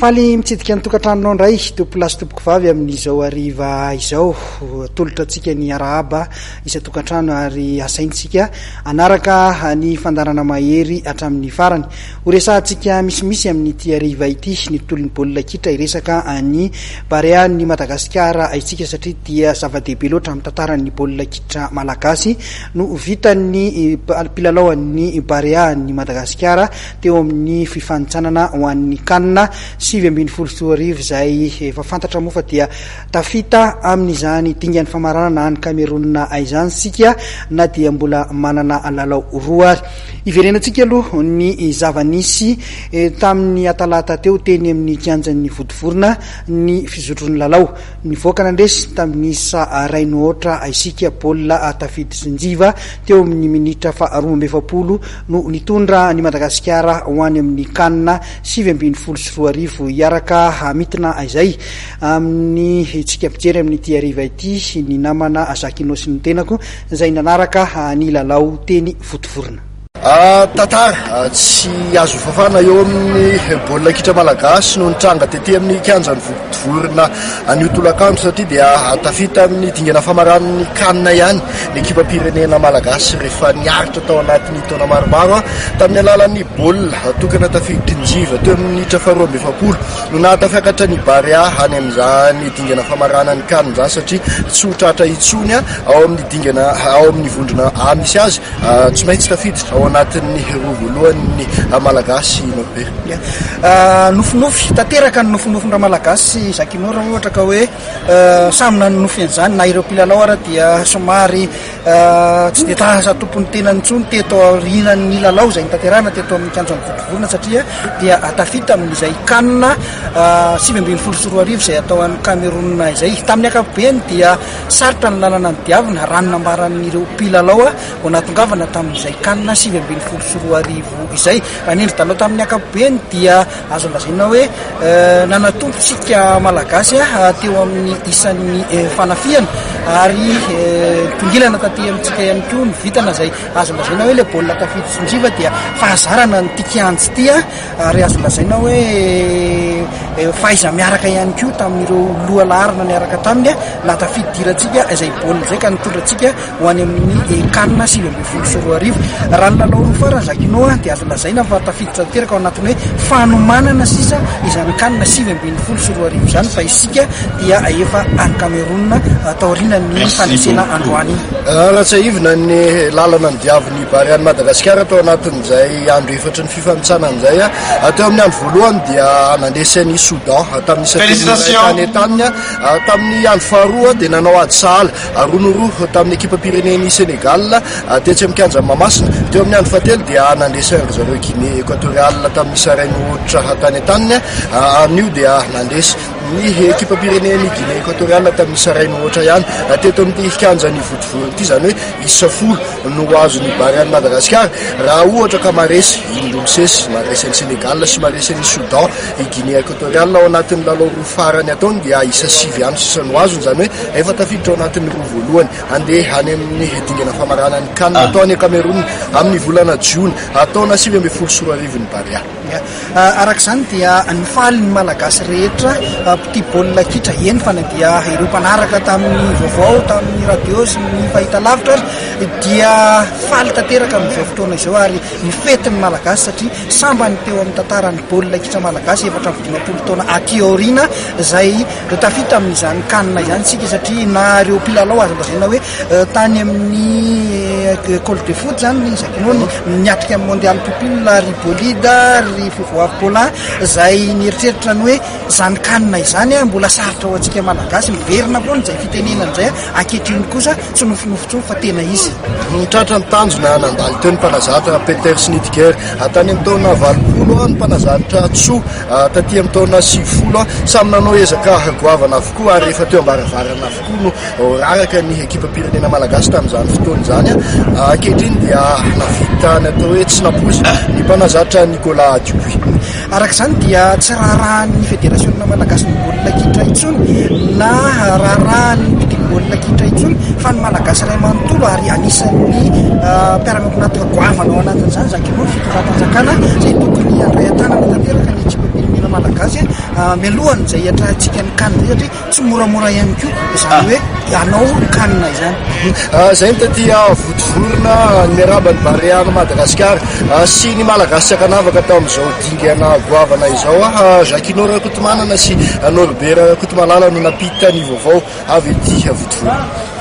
Faly mitsidika ny tokantranonao ndray tompolasy tompoko vavy amin'izao ariva izao tolotra antsika ny arahaba isa tokantrano ary asaintsika anaraka ny fandarana mahery hatramin'ny farany horesantsika misimisy amin'ity ariva ity ny tolon'ny baolina kitra iresaka ny Barean'i Madagasikara aitsika satria dia zava-dehibe loatra amin'ny tantaran'ny baolina kitra malagasy no vitan'ny pilalaoan'ny Barean'i Madagasikara teo amin'ny fifanitsanana ho an'ny kanina 7-20 izay efa fantatra moa fa dia tafita amin'izany dingan'ny famaranana any Kamerona izany sika na dia mbola manana lalao roa ary hiverenantsika aloha ny zava-nisy tamin'ny atalata teo teny amin'ny kianjan'ny vodivorona ny fizotron'ny lalao ny voaka nandresy tamin'ny raino oatra isika baolina tafity sinjiva teo amin'ny minitra fa 12 no nitondra ny Madagasikara ho any amin'ny kanina 7-20 hiaraka mitina izay amin'ny tsika pijery amin'ny ity ariva ity ny namana Zakino sy ny tenako izay nanaraka ny lalao teny vodivorona. Tantara tsy azo fafana eo amin'ny baolina kitra malagasy no nitranga tety amin'ny kianjan'ny vodivorona an'io tolakandro satria dia tafita amin'ny dingana famaran'ny kanina ihany ny ekipa pirenena malagasy rehefa niaritra tao anatin'ny taona maromaro tamin'ny alalan'ny baolina tokana tafiditry ny jiva teo amin'ny minitra 12 no nahatafiakatra ny Barea any amin'izany dingana famaranany kanina zany satria tsy ho tratra itsony ao amin'ny dingana ao amin'ny vondrona misy azy tsy maintsy tafiditra ao anatin'ny roa voalohan'ny malagasy nobe nofinofy tanteraka ny nofinofin-dra malagasy Zakino raha ohatra ka hoe samy na nofen'izany na ireo mpilalao ara dia somary tsy de tasa tompony tenany intsony teto aorinan'ny lalao izay nitanterahana teto amin'ny kianjan'ny vodivorona satria dia tafita amin'izay kanina 7-20 izay atao an'ny Kamerona izay tamin'ny ankapobeny dia sarotra ny lalana ny diavina ranonambaran'ireo mpilalao ho natongavana tamin'izay kanina 7-20 izay raha nendry talao tamin'ny ankapobeny dia azo lazaina hoe nanatompotsika malagasy teo amin'ny isan'ny fanafiana ary tongilana taty amintsika ihany koa ny vitana izay azo lazaina hoe le baolina tafity sinjiva dia fahazarana ny tikiantsy ty ary azo lazaina hoe faiza miaraka ihany koa tamin'ireo loha laharana niaraka taminy na tafidirantsika izay baolina izay ka nitondratsika ho any amin'ny kanina 7-20 raha ny lalao roa farany Zakino dia azo lazaina fa tafiditra teraka ao anatiny hoe fanomanana sisa izany kanina 7-20 izany fa isika dia efa any Kamerona taorinan'ny fandresena androany ratsahivina ny lalana ny diavin'ny Barean'i Madagasikara tao anatin'izay andro efatra ny fifanitsanana izay teo amin'ny andro voalohany dia nandresany Soudan tamin'ny satany taniny tamin'ny andro faharoa dia nanao ady sahala 2-0 tamin'ny ekipa pireneny Senegal tetsy amin'ny kianjan'ny Mamasina teo amin'ny andro fahatelo dia nandresany zareo Guinée Équatoriale tamin'ny sarainy ohatra tany taniny an'io dia nandresy ny ekipa pireneny Guinée Équatoriale tamin'ny sarainy ohatra ihany teto amin'ny kianjan'ny vodivorona ity zany hoe isa 10 no azony Barean'i Madagasikara raha ohatra ka maresy indromisesy maresy any Senegal sy maresy any Soudan i Guinée Équatoriale ao anatin'ny lalao roa farany ataony dia isa 9 ihany sisa no azony zany hoe efa tafiditra ao anatin'ny roa voalohany andeha any amin'ny dingana famaranany kanina ataony Kamerona amin'ny volana Jiona ataona 7-20 ny Barea arak'izany dia ny faly ny malagasy rehetra tia baolina kitra eny fa na dia ireo mpanaraka tamin'ny vaovao tamin'ny radio sy ny fahita lavitra dia faly tanteraka amin'izao fotoana izao ary ny fetin'ny malagasy satria sambany teo amin'ny tantaran'ny baolina kitra malagasy 7-20 taona aty aorina izay tafita amin'izany kanina izany sika satria na ireo mpilalao azo lazaina hoe tany amin'ny Col de Foot zany Zakino niatrika amin'ny mondial pupille ry bolida ry fivoavy Paulin izay nieritreritra ny hoe zany kanina izany mbola sarotra ho antsika malagasy miverina foana izay fitenenana izay ankehitriny kosa tsy nofinofitsony fa tena izy nitratra ny tanjona nandalo teo ny mpanazatra Peter Snitger tany amin'ny taona 20 ny mpanazatra Tsoa taty amin'ny taona 90 samy nanao ezaka goavana avokoa ary rehefa teo ambaravarana avokoa no raraka ny ekipa pirenena malagasy tamin'izany fotoana izany ankehitriny dia navita ny atao hoe tsy napozy ny mpanazatra Nicolas Dupuis arak'izany dia tsy raharahan'ny fédération malagasy ny baolina kitra intsony na raharahan'ny baolina kitra intsony fa ny malagasy ray manontolo ary anisan'ny mpiaramiako anaty goavana ao anatin'izany Zakino fitoratanjakana izay tokony andray an-tanana tanteraka ny ekipa pirenena malagasy mialohany zay hiatrantsika ny kanina satria tsy moramora ihany koa izany hoe anao kanina izany. Zay mitaty votovorona miarabany Barean'i Madagasikara sy ny malagasy tsy akanavaka tamin'izao dingana goavana izao Jacquinora Kotomanana sy Norbert Kotomalala no napita ny vaovao avy ety votovorona.